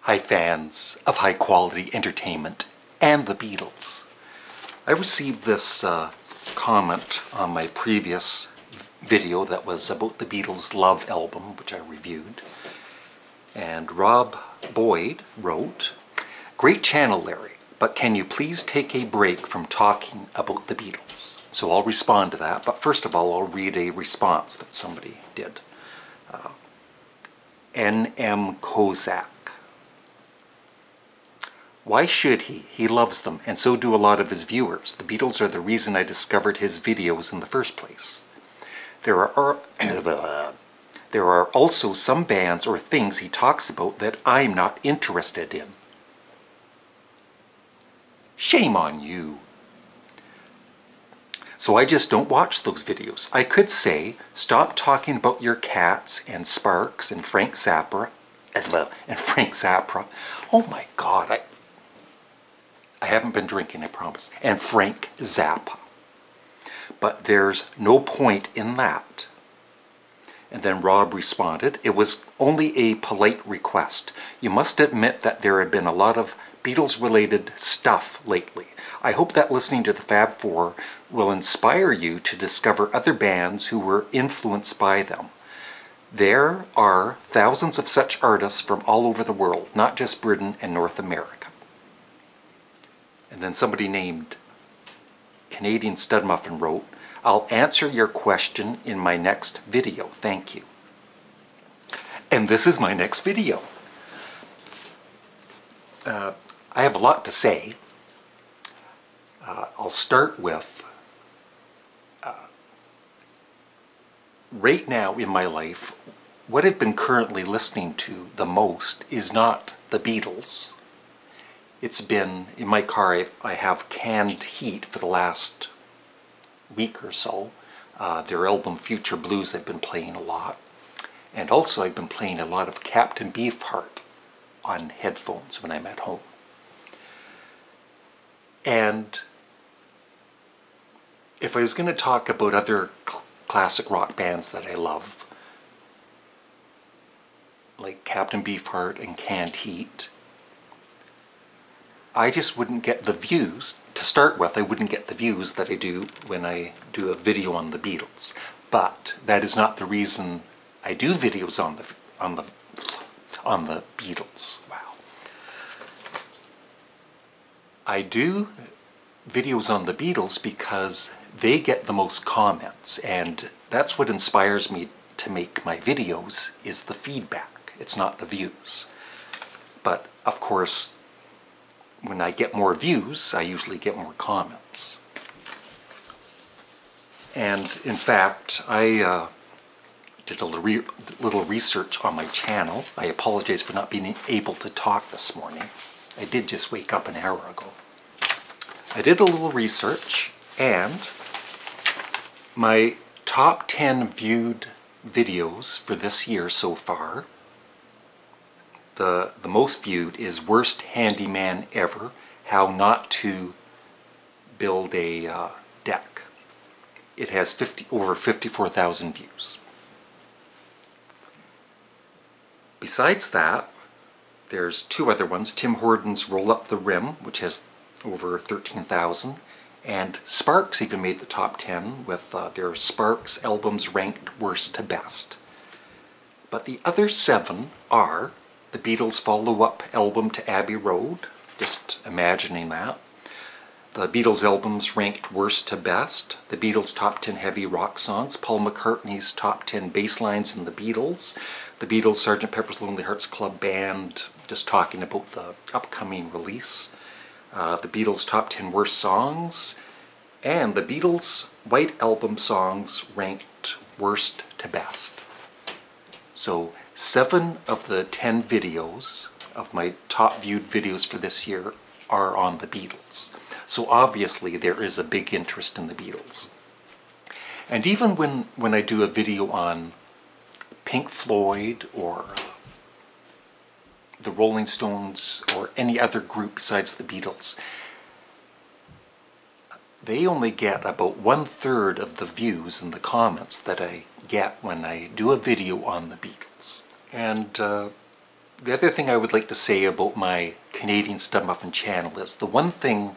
Hi fans of high quality entertainment and the Beatles. I received this comment on my previous video that was about the Beatles' Love album, which I reviewed. And Rob Boyd wrote, "Great channel, Larry, but can you please take a break from talking about the Beatles?" So I'll respond to that, but first of all I'll read a response that somebody did. N.M. Kozak. "Why should he? He loves them, and so do a lot of his viewers. The Beatles are the reason I discovered his videos in the first place. There are also some bands or things he talks about that I'm not interested in." Shame on you. So I just don't watch those videos. I could say, stop talking about your cats and Sparks and Frank Zappa. Oh my God, I haven't been drinking, I promise. And Frank Zappa. But there's no point in that. And then Rob responded, "It was only a polite request. You must admit that there had been a lot of Beatles-related stuff lately. I hope that listening to the Fab Four will inspire you to discover other bands who were influenced by them. There are thousands of such artists from all over the world, not just Britain and North America." And then somebody named Canadian Studmuffin wrote, "I'll answer your question in my next video. Thank you." And this is my next video. I have a lot to say. I'll start with, right now in my life, what I've been currently listening to the most is not the Beatles. It's been, in my car, I have Canned Heat for the last week or so. Their album Future Blues I've been playing a lot. And also I've been playing a lot of Captain Beefheart on headphones when I'm at home. And if I was going to talk about other classic rock bands that I love, like Captain Beefheart and Canned Heat, I just wouldn't get the views. To start with, I wouldn't get the views that I do when I do a video on the Beatles. But that is not the reason I do videos on the Beatles. Wow. I do videos on the Beatles because they get the most comments, and that's what inspires me to make my videos, is the feedback. It's not the views. But of course, when I get more views, I usually get more comments. And in fact, I did a little research on my channel. I apologize for not being able to talk this morning. I did just wake up an hour ago. I did a little research, and my top 10 viewed videos for this year so far, the most viewed is Worst Handyman Ever, How Not to Build a Deck. It has over 54,000 views. Besides that, there's two other ones. Tim Horton's Roll Up the Rim, which has over 13,000, and Sparks even made the top 10 with their Sparks albums ranked worst to best. But the other 7 are the Beatles' follow-up album to Abbey Road, just imagining that. The Beatles albums ranked worst to best, the Beatles' top 10 heavy rock songs, Paul McCartney's top 10 bass lines in the Beatles, the Beatles' Sgt. Pepper's Lonely Hearts Club Band, just talking about the upcoming release, the Beatles' top 10 worst songs, and the Beatles' White Album songs ranked worst to best. So 7 of the 10 videos of my top viewed videos for this year are on the Beatles. So obviously there is a big interest in the Beatles. And even when I do a video on Pink Floyd or the Rolling Stones or any other group besides the Beatles, they only get about 1/3 of the views and the comments that I get when I do a video on the Beatles. And the other thing I would like to say about my Canadian Studmuffin channel is the one thing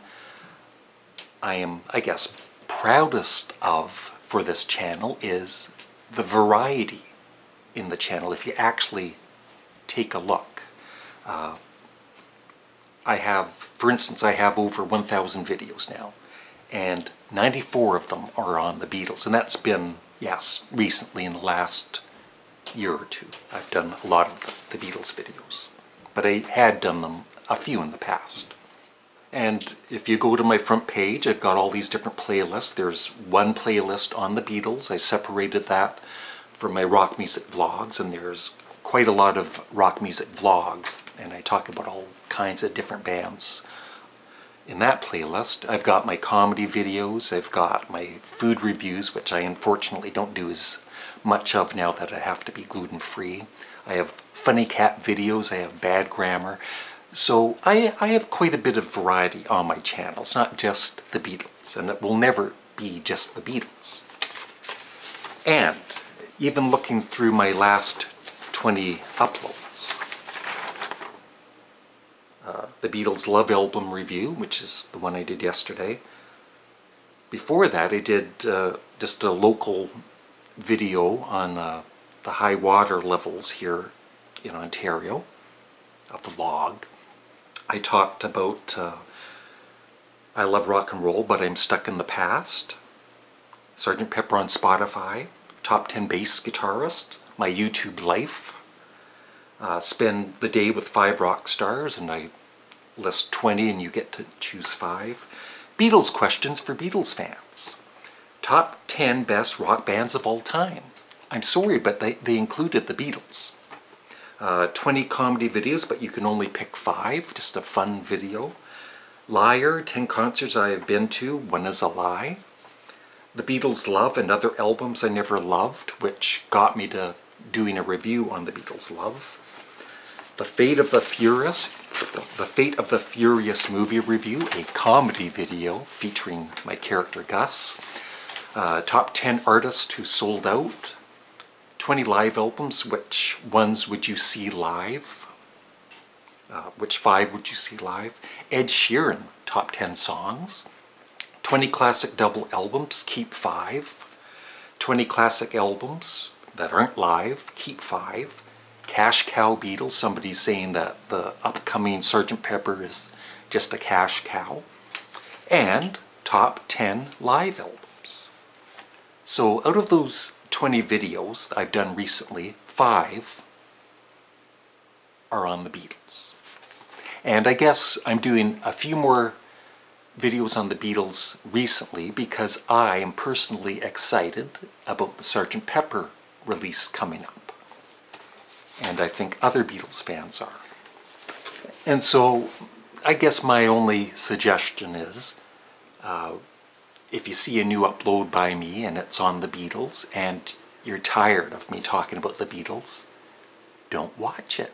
I am, I guess, proudest of for this channel is the variety in the channel. If you actually take a look, I have, for instance, I have over 1,000 videos now, and 94 of them are on the Beatles, and that's been, yes, recently in the last year or two. I've done a lot of the Beatles videos, but I had done them a few in the past. And if you go to my front page, I've got all these different playlists. There's one playlist on the Beatles. I separated that from my rock music vlogs, and there's quite a lot of rock music vlogs, and I talk about all kinds of different bands in that playlist. I've got my comedy videos, I've got my food reviews, which I unfortunately don't do as much of now that I have to be gluten-free. I have funny cat videos, I have bad grammar. So I have quite a bit of variety on my channel. It's not just the Beatles, and it will never be just the Beatles. And even looking through my last 20 uploads, the Beatles Love Album Review, which is the one I did yesterday. Before that I did just a local video on the high water levels here in Ontario, of the log. I talked about I Love Rock and Roll, but I'm Stuck in the Past, Sgt. Pepper on Spotify, Top 10 Bass Guitarist, my YouTube life, Spend the Day with 5 Rock Stars, and I list 20 and you get to choose 5. Beatles Questions for Beatles Fans, Top 10 Best Rock Bands of All Time. I'm sorry, but they included the Beatles. 20 comedy videos, but you can only pick 5, just a fun video. Liar, 10 concerts I have been to, one is a lie. The Beatles Love and Other Albums I Never Loved, which got me to doing a review on the Beatles Love. The Fate of the Furious movie review, a comedy video featuring my character Gus. Top 10 artists who sold out. 20 live albums, which ones would you see live? Which 5 would you see live? Ed Sheeran, top 10 songs. 20 classic double albums, keep 5. 20 classic albums that aren't live, keep 5. Cash Cow Beatles, somebody's saying that the upcoming Sgt. Pepper is just a cash cow. And top 10 live albums. So out of those 20 videos that I've done recently, 5 are on the Beatles. And I guess I'm doing a few more videos on the Beatles recently because I am personally excited about the Sgt. Pepper release coming up. And I think other Beatles fans are. And so I guess my only suggestion is, if you see a new upload by me and it's on the Beatles and you're tired of me talking about the Beatles, don't watch it.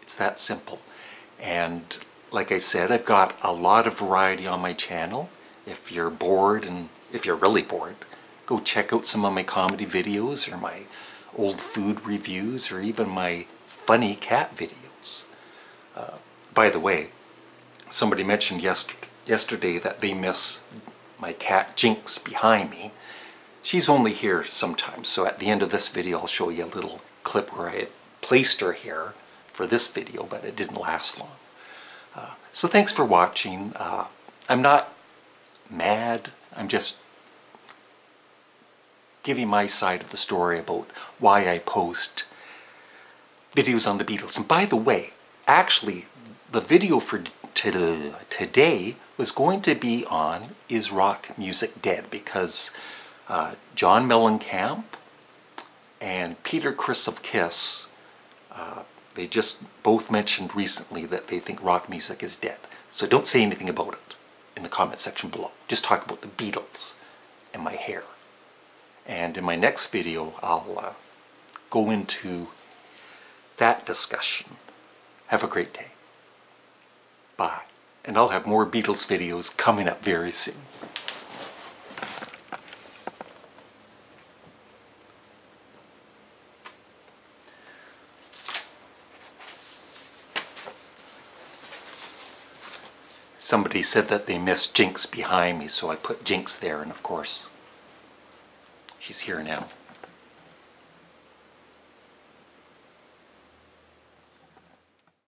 It's that simple. And like I said, I've got a lot of variety on my channel. If you're bored, and if you're really bored, go check out some of my comedy videos or my old food reviews or even my funny cat videos. By the way, somebody mentioned yesterday that they miss my cat Jinx behind me. She's only here sometimes, so at the end of this video I'll show you a little clip where I had placed her here for this video, but it didn't last long. So thanks for watching. I'm not mad, I'm just giving my side of the story about why I post videos on the Beatles. And by the way, actually, the video for today was going to be on Is Rock Music Dead? Because John Mellencamp and Peter Criss of Kiss, they just both mentioned recently that they think rock music is dead. So don't say anything about it in the comment section below. Just talk about the Beatles and my hair. And in my next video, I'll go into that discussion. Have a great day. Bye. And I'll have more Beatles videos coming up very soon. Somebody said that they missed Jinx behind me, so I put Jinx there, and of course, she's here now.